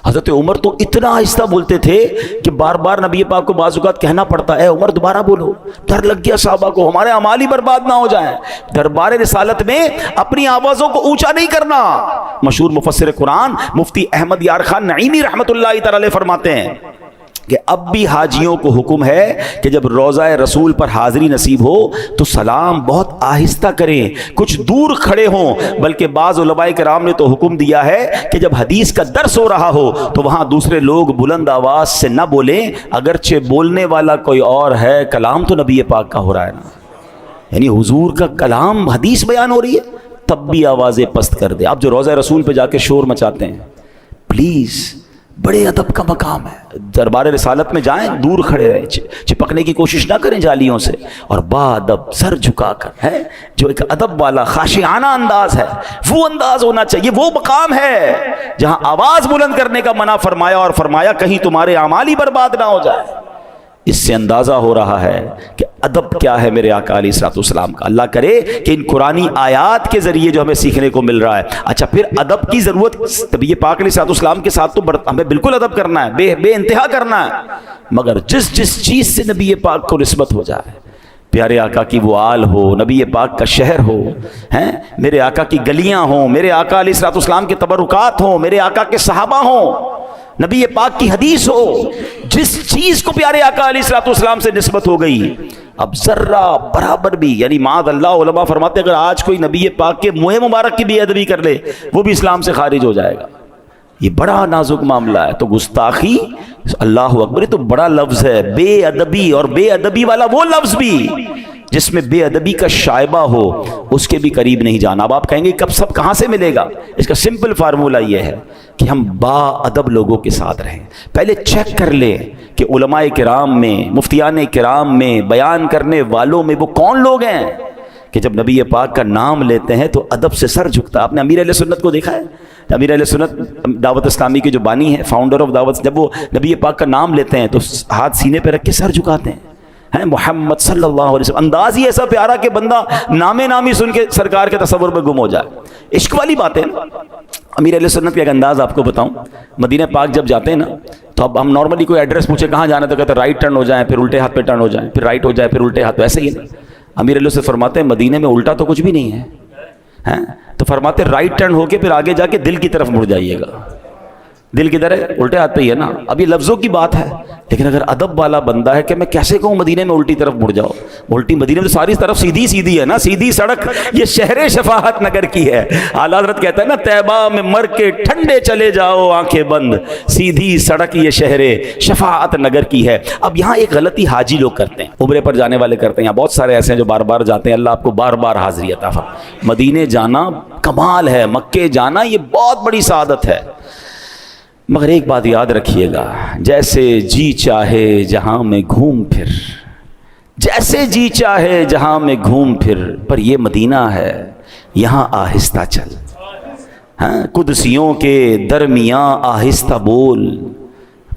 حضرت عمر تو اتنا آہستہ بولتے تھے کہ بار بار نبی پاک کو بعض اوقات کہنا پڑتا اے عمر دوبارہ بولو. ڈر لگ گیا صحابہ کو ہمارے اعمال ہی برباد نہ ہو جائیں. دربار رسالت میں اپنی آوازوں کو اونچا نہیں کرنا. مشہور مفسر قرآن مفتی احمد یار خان نعیمی رحمۃ اللہ تعالی علیہ فرماتے ہیں کہ اب بھی حاجیوں کو حکم ہے کہ جب روضہ رسول پر حاضری نصیب ہو تو سلام بہت آہستہ کریں، کچھ دور کھڑے ہوں. بلکہ بعض علماء کرام نے تو حکم دیا ہے کہ جب حدیث کا درس ہو رہا ہو تو وہاں دوسرے لوگ بلند آواز سے نہ بولیں، اگرچہ بولنے والا کوئی اور ہے، کلام تو نبی پاک کا ہو رہا ہے نا. یعنی حضور کا کلام حدیث بیان ہو رہی ہے تب بھی آوازیں پست کر دیں. آپ جو روضہ رسول پہ جا کے شور مچاتے ہیں، پلیز بڑے ادب کا مقام ہے. دربار رسالت میں جائیں، دور کھڑے رہیں، چپکنے کی کوشش نہ کریں جالیوں سے، اور با ادب سر جھکا کر ہے جو ایک ادب والا خاشعانہ انداز ہے وہ انداز ہونا چاہیے. وہ مقام ہے جہاں آواز بلند کرنے کا منع فرمایا اور فرمایا کہیں تمہارے اعمال ہی برباد نہ ہو جائے. اس سے اندازہ ہو رہا ہے کہ ادب کیا ہے میرے آقا علیہ الصلوۃ والسلام کا. اللہ کرے کہ ان قرآنی آیات کے ذریعے جو ہمیں سیکھنے کو مل رہا ہے. اچھا پھر ادب کی ضرورت نبی پاک علیہ الصلوۃ والسلام کے ساتھ تو ہمیں بالکل ادب کرنا ہے، بے انتہا کرنا ہے، مگر جس چیز سے نبی پاک کو نسبت ہو جائے، پیارے آقا کی وہ آل ہو، نبی پاک کا شہر ہو، ہیں میرے آقا کی گلیاں ہوں، میرے آقا علیہ الصلوۃ والسلام کے تبرکات ہوں، میرے آقا کے صحابہ ہوں، نبی پاک کی حدیث ہو، جس چیز کو پیارے آقا علیہ الصلوۃ والسلام سے نسبت ہو گئی اب ذرہ برابر بھی، یعنی معاذ اللہ، علماء فرماتے ہیں اگر آج کوئی نبی پاک کے منہ مبارک کی بے ادبی کر لے وہ بھی اسلام سے خارج ہو جائے گا. یہ بڑا نازک معاملہ ہے. تو گستاخی، اللہ اکبر، تو بڑا لفظ ہے بے ادبی. اور بے ادبی والا وہ لفظ بھی جس میں بے ادبی کا شائبہ ہو اس کے بھی قریب نہیں جانا. اب آپ کہیں گے کب سب کہاں سے ملے گا؟ اس کا سمپل فارمولہ یہ ہے کہ ہم با ادب لوگوں کے ساتھ رہیں. پہلے چیک کر لیں کہ علماء کرام میں، مفتیان کرام میں، بیان کرنے والوں میں وہ کون لوگ ہیں کہ جب نبی پاک کا نام لیتے ہیں تو ادب سے سر جھکتا. آپ نے امیر اہل سنت کو دیکھا ہے؟ امیر اہل سنت دعوت اسلامی کے جو بانی ہیں، فاؤنڈر آف دعوت، جب وہ نبی پاک کا نام لیتے ہیں تو ہاتھ سینے پہ رکھ کے سر جھکاتے ہیں. محمد صلی اللہ علیہ وسلم، انداز ہی ایسا پیارا کہ بندہ نامی سن کے سرکار کے تصور میں گم ہو جائے. عشق والی بات ہے. امیر علیہ سنت کا ایک انداز آپ کو بتاؤں، مدینہ پاک جب جاتے ہیں نا تو اب ہم نارملی کوئی ایڈریس پوچھے کہاں جانا تو کہتے ہیں رائٹ ٹرن ہو جائیں پھر الٹے ہاتھ پہ ٹرن ہو جائیں، پھر رائٹ ہو جائے پھر الٹے ہاتھ. ایسے ہی ہے. امیر علیہ سے فرماتے ہیں مدینے میں الٹا تو کچھ بھی نہیں ہے، تو فرماتے ہیں رائٹ ٹرن ہو کے پھر آگے جا کے دل کی طرف مڑ جائیے گا. دل کدھر ہے؟ الٹے ہاتھ پہ ہی ہے نا. اب یہ لفظوں کی بات ہے، لیکن اگر ادب والا بندہ ہے کہ میں کیسے کہوں مدینے میں الٹی طرف مڑ جاؤ. الٹی مدینے میں ساری طرف سیدھی ہے نا، سیدھی سڑک یہ شہر شفاعت نگر کی ہے. اعلیٰ حضرت کہتا ہے نا طیبہ میں مر کے ٹھنڈے چلے جاؤ آنکھیں بند، سیدھی سڑک یہ شہر شفاعت نگر کی ہے. اب یہاں ایک غلطی حاجی لوگ کرتے ہیں، عمرے پر جانے والے کرتے ہیں. یہاں بہت سارے ایسے ہیں جو بار بار جاتے ہیں، اللہ آپ کو بار بار حاضری عطا فرمائے. مدینے جانا کمال ہے، مکے جانا یہ بہت بڑی سعادت ہے. مگر ایک بات یاد رکھیے گا، جیسے جی چاہے جہاں میں گھوم پھر، جیسے جی چاہے جہاں میں گھوم پھر، پر یہ مدینہ ہے یہاں آہستہ چل. قدسیوں کے درمیان آہستہ بول.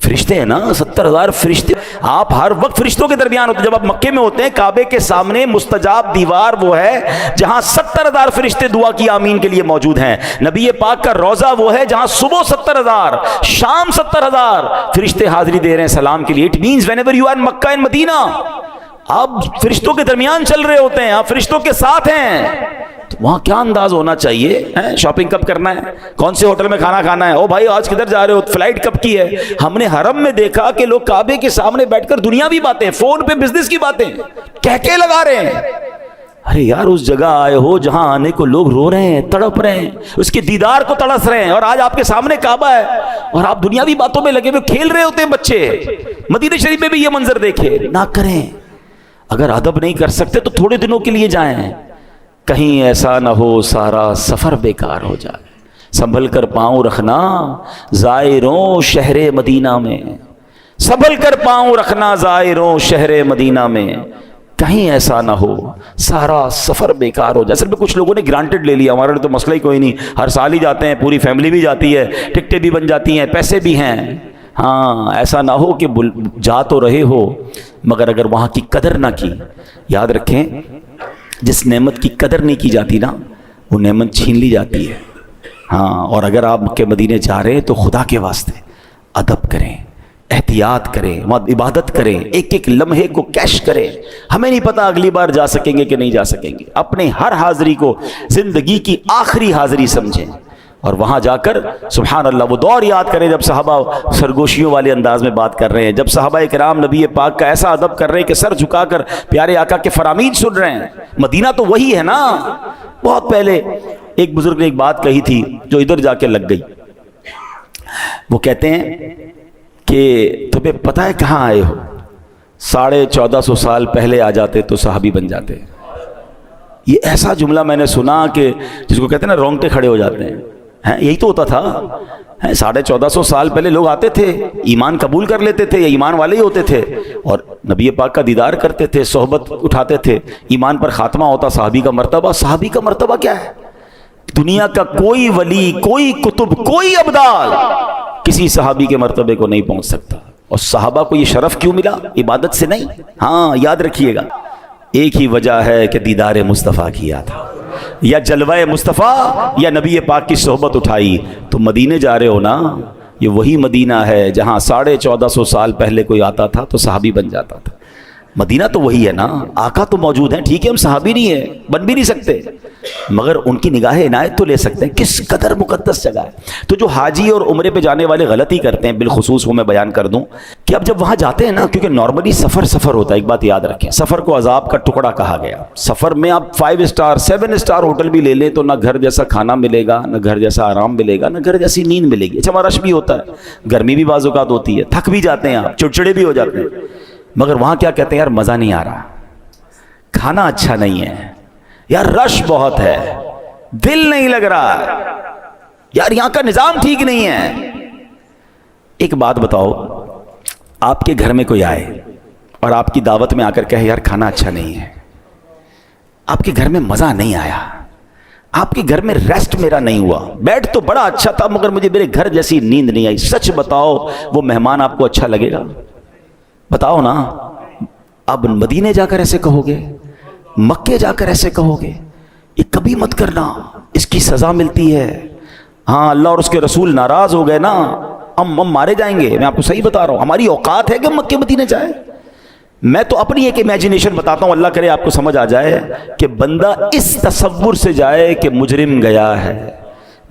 فرشتے ہیں نا 70,000 فرشتے، آپ ہر وقت فرشتوں کے درمیان ہوتے ہیں. جب آپ مکے میں ہوتے ہیں کعبے کے سامنے مستجاب دیوار وہ ہے جہاں 70,000 فرشتے دعا کی آمین کے لیے موجود ہیں. نبی پاک کا روضہ وہ ہے جہاں صبح 70,000 شام 70,000 فرشتے حاضری دے رہے ہیں سلام کے لیے. It means whenever you are in Mecca and Medina آپ فرشتوں کے درمیان چل رہے ہوتے ہیں، آپ فرشتوں کے ساتھ ہیں. تو وہاں کیا انداز ہونا چاہیے؟ شاپنگ کب کرنا ہے، کون سے ہوٹل میں کھانا کھانا ہے، او بھائی آج کدھر جا رہے ہو، فلائٹ کب کی ہے. ہم نے حرم میں دیکھا کہ لوگ کعبے کے سامنے بیٹھ کر دنیاوی باتیں، فون پہ بزنس کی باتیں کہہ لگا رہے ہیں. ارے یار اس جگہ آئے ہو جہاں آنے کو لوگ رو رہے ہیں، تڑپ رہے ہیں، اس کے دیدار کو تڑس رہے ہیں، اور آج آپ کے سامنے کعبہ ہے اور آپ دنیاوی باتوں میں لگے ہوئے کھیل رہے ہوتے ہیں بچے. مدینہ شریف میں بھی یہ منظر دیکھے نہ کریں. اگر ادب نہیں کر سکتے تو تھوڑے دنوں کے لیے جائیں، کہیں ایسا نہ ہو سارا سفر بیکار ہو جائے. سنبھل کر پاؤں رکھنا زائروں شہر مدینہ میں، سنبھل کر پاؤں رکھنا زائروں شہر مدینہ میں، کہیں ایسا نہ ہو سارا سفر بیکار ہو جائے. اصل میں کچھ لوگوں نے گرانٹڈ لے لیا، ہمارے لیے تو مسئلہ ہی کوئی نہیں، ہر سال ہی جاتے ہیں، پوری فیملی بھی جاتی ہے، ٹکٹیں بھی بن جاتی ہیں، پیسے بھی ہیں. ہاں ایسا نہ ہو کہ جا تو رہے ہو مگر اگر وہاں کی قدر نہ کی. یاد رکھیں جس نعمت کی قدر نہیں کی جاتی نا وہ نعمت چھین لی جاتی ہے. ہاں اور اگر آپ مکہ مدینے جا رہے ہیں تو خدا کے واسطے ادب کریں, احتیاط کریں, عبادت کریں, ایک ایک لمحے کو کیش کریں. ہمیں نہیں پتا اگلی بار جا سکیں گے کہ نہیں جا سکیں گے. اپنے ہر حاضری کو زندگی کی آخری حاضری سمجھیں اور وہاں جا کر سبحان اللہ وہ دور یاد کریں جب صحابہ سرگوشیوں والے انداز میں بات کر رہے ہیں, جب صحابہ کرام نبی پاک کا ایسا ادب کر رہے ہیں کہ سر جھکا کر پیارے آقا کے فرامین سن رہے ہیں. مدینہ تو وہی ہے نا. بہت پہلے ایک بزرگ نے ایک بات کہی تھی جو ادھر جا کے لگ گئی. وہ کہتے ہیں کہ تمہیں پتہ ہے کہاں آئے ہو؟ 1450 سال پہلے آ جاتے تو صحابی بن جاتے. یہ ایسا جملہ میں نے سنا کہ جس کو کہتے ہیں نا رونگٹے کھڑے ہو جاتے ہیں. یہی تو ہوتا تھا. 1450 سال پہلے لوگ آتے تھے, ایمان قبول کر لیتے تھے یا ایمان والے ہی ہوتے تھے اور نبی پاک کا دیدار کرتے تھے, صحبت اٹھاتے تھے, ایمان پر خاتمہ ہوتا. صحابی کا مرتبہ, صحابی کا مرتبہ کیا ہے؟ دنیا کا کوئی ولی, کوئی کتب, کوئی ابدال کسی صحابی کے مرتبے کو نہیں پہنچ سکتا. اور صحابہ کو یہ شرف کیوں ملا؟ عبادت سے نہیں. ہاں یاد رکھیے گا ایک ہی وجہ ہے کہ دیدار مصطفیٰ کیا تھا, یا جلوہ مصطفیٰ یا نبی پاک کی صحبت اٹھائی. تو مدینے جا رہے ہو نا, یہ وہی مدینہ ہے جہاں 1450 سال پہلے کوئی آتا تھا تو صحابی بن جاتا تھا. مدینہ تو وہی ہے نا. آقا تو موجود ہیں, ٹھیک ہے ہم صحابی نہیں ہیں, بن بھی نہیں سکتے, مگر ان کی نگاہ عنایت تو لے سکتے ہیں. کس قدر مقدس جگہ ہے. تو جو حاجی اور عمرے پہ جانے والے غلطی کرتے ہیں بالخصوص وہ میں بیان کر دوں کہ اب جب وہاں جاتے ہیں نا, کیونکہ نارملی سفر ہوتا ہے. ایک بات یاد رکھیں, سفر کو عذاب کا ٹکڑا کہا گیا. سفر میں آپ 5 اسٹار 7 اسٹار ہوٹل بھی لے لیں تو نہ گھر جیسا کھانا ملے گا, نہ گھر جیسا آرام ملے گا, نہ گھر جیسی نیند ملے گی. اچھا وہاں رش بھی ہوتا ہے, گرمی بھی بعض اوقات ہوتی ہے, تھک بھی جاتے ہیں آپ, چڑچڑے بھی ہو جاتے ہیں, مگر وہاں کیا کہتے ہیں؟ یار مزہ نہیں آ رہا, کھانا اچھا نہیں ہے, یار رش بہت ہے, دل نہیں لگ رہا, یار یہاں کا نظام ٹھیک نہیں ہے. ایک بات بتاؤ, آپ کے گھر میں کوئی آئے اور آپ کی دعوت میں آ کر کہے یار کھانا اچھا نہیں ہے, آپ کے گھر میں مزہ نہیں آیا, آپ کے گھر میں ریسٹ میرا نہیں ہوا, بیڈ تو بڑا اچھا تھا مگر مجھے میرے گھر جیسی نیند نہیں آئی, سچ بتاؤ وہ مہمان آپ کو اچھا لگے گا؟ بتاؤ نا. اب مدینے جا کر ایسے کہو گے, مکے جا کر ایسے کہو گے, یہ کبھی مت کرنا, اس کی سزا ملتی ہے. ہاں اللہ اور اس کے رسول ناراض ہو گئے نا, ہم مارے جائیں گے. میں آپ کو صحیح بتا رہا ہوں, ہماری اوقات ہے کہ مکے مدینے جائیں. میں تو اپنی ایک امیجنیشن بتاتا ہوں, اللہ کرے آپ کو سمجھ آ جائے کہ بندہ اس تصور سے جائے کہ مجرم گیا ہے,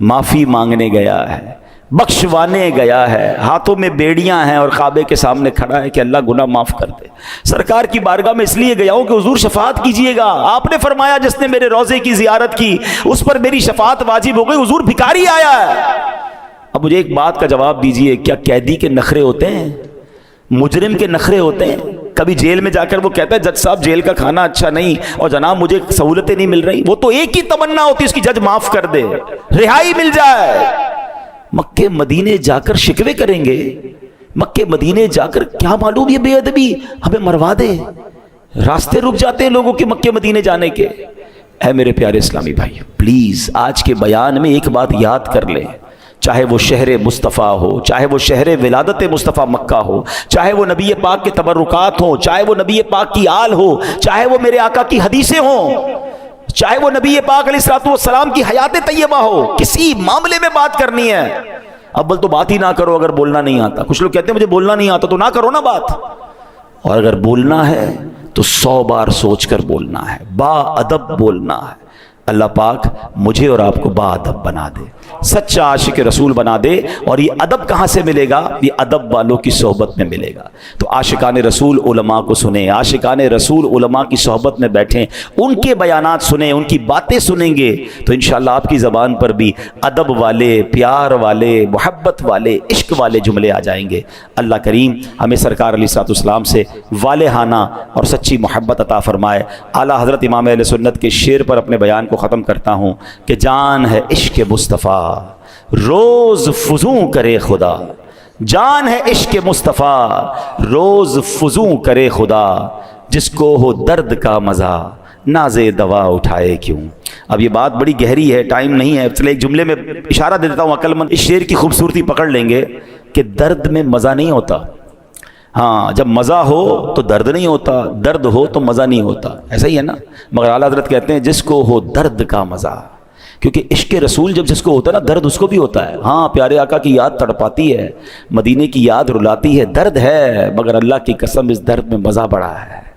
معافی مانگنے گیا ہے, بخشوانے گیا ہے, ہاتھوں میں بیڑیاں ہیں اور کعبے کے سامنے کھڑا ہے کہ اللہ گناہ معاف کر دے. سرکار کی بارگاہ میں اس لیے گیا ہوں کہ حضور شفاعت کیجئے گا. آپ نے فرمایا جس نے میرے روضے کی زیارت کی اس پر میری شفاعت واجب ہو گئی. حضور بھکاری آیا ہے. اب مجھے ایک بات کا جواب دیجئے, کیا قیدی کے نخرے ہوتے ہیں؟ مجرم کے نخرے ہوتے ہیں؟ کبھی جیل میں جا کر وہ کہتا ہے جج صاحب جیل کا کھانا اچھا نہیں اور جناب مجھے سہولتیں نہیں مل رہی. وہ تو ایک ہی تمنا ہوتی ہے اس کی, جج معاف کر دے, رہائی مل جائے. مکے مدینے جا کر شکوے کریں گے, مکے مدینے جا کر کیا معلوم یہ بے ادبی ہمیں مروا دے. راستے رک جاتے ہیں لوگوں کے مکے مدینے جانے کے. اے میرے پیارے اسلامی بھائی, پلیز آج کے بیان میں ایک بات یاد کر لیں, چاہے وہ شہر مصطفیٰ ہو, چاہے وہ شہر ولادت مصطفیٰ مکہ ہو, چاہے وہ نبی پاک کے تبرکات ہوں, چاہے وہ نبی پاک کی آل ہو, چاہے وہ میرے آقا کی حدیثیں ہوں, چاہے وہ نبی پاک علیہ الصلوۃ والسلام کی حیات طیبہ ہو, کسی معاملے میں بات کرنی ہے اول تو بات ہی نہ کرو اگر بولنا نہیں آتا. کچھ لوگ کہتے ہیں مجھے بولنا نہیں آتا, تو نہ کرو نا بات. اور اگر بولنا ہے تو 100 بار سوچ کر بولنا ہے, با ادب بولنا ہے. اللہ پاک مجھے اور آپ کو با ادب بنا دے, سچا عاشق رسول بنا دے. اور یہ ادب کہاں سے ملے گا؟ یہ ادب والوں کی صحبت میں ملے گا. تو عاشقان رسول علماء کو سنیں, عاشقان رسول علماء کی صحبت میں بیٹھیں, ان کے بیانات سنیں, ان کی باتیں سنیں گے تو انشاءاللہ آپ کی زبان پر بھی ادب والے, پیار والے, محبت والے, عشق والے جملے آ جائیں گے. اللہ کریم ہمیں سرکار علیہ الصلوۃ والسلام سے والہانہ اور سچی محبت عطا فرمائے. اعلیٰ حضرت امام اہل سنت کے شعر پر اپنے بیان کو ختم کرتا ہوں کہ جان ہے عشق مصطفیٰ روز فزوں کرے خدا, جان ہے عشق مصطفیٰ روز فزوں کرے خدا, جس کو ہو درد کا مزہ نازے دوا اٹھائے کیوں. اب یہ بات بڑی گہری ہے, ٹائم نہیں ہے, چلے ایک جملے میں اشارہ دے دیتا ہوں عقل مند اس شعر کی خوبصورتی پکڑ لیں گے. کہ درد میں مزہ نہیں ہوتا. ہاں جب مزہ ہو تو درد نہیں ہوتا, درد ہو تو مزہ نہیں ہوتا, ایسا ہی ہے نا. مگر اعلیٰ حضرت کہتے ہیں جس کو ہو درد کا مزہ, کیونکہ عشق رسول جب جس کو ہوتا ہے نا درد اس کو بھی ہوتا ہے. ہاں پیارے آقا کی یاد تڑپاتی ہے, مدینے کی یاد رلاتی ہے, درد ہے, مگر اللہ کی قسم اس درد میں مزہ بڑا ہے.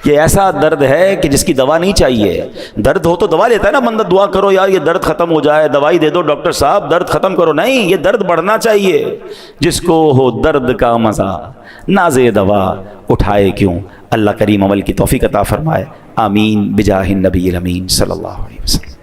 یہ ایسا درد ہے کہ جس کی دوا نہیں چاہیے. درد ہو تو دوا لیتا ہے نا بندہ, دعا کرو یار یہ درد ختم ہو جائے, دوائی دے دو ڈاکٹر صاحب درد ختم کرو. نہیں, یہ درد بڑھنا چاہیے. جس کو ہو درد کا مزہ نازے دوا اٹھائے کیوں. اللہ کریم عمل کی توفیق عطا فرمائے. آمین بجاہ النبی الامین صلی اللہ علیہ وسلم.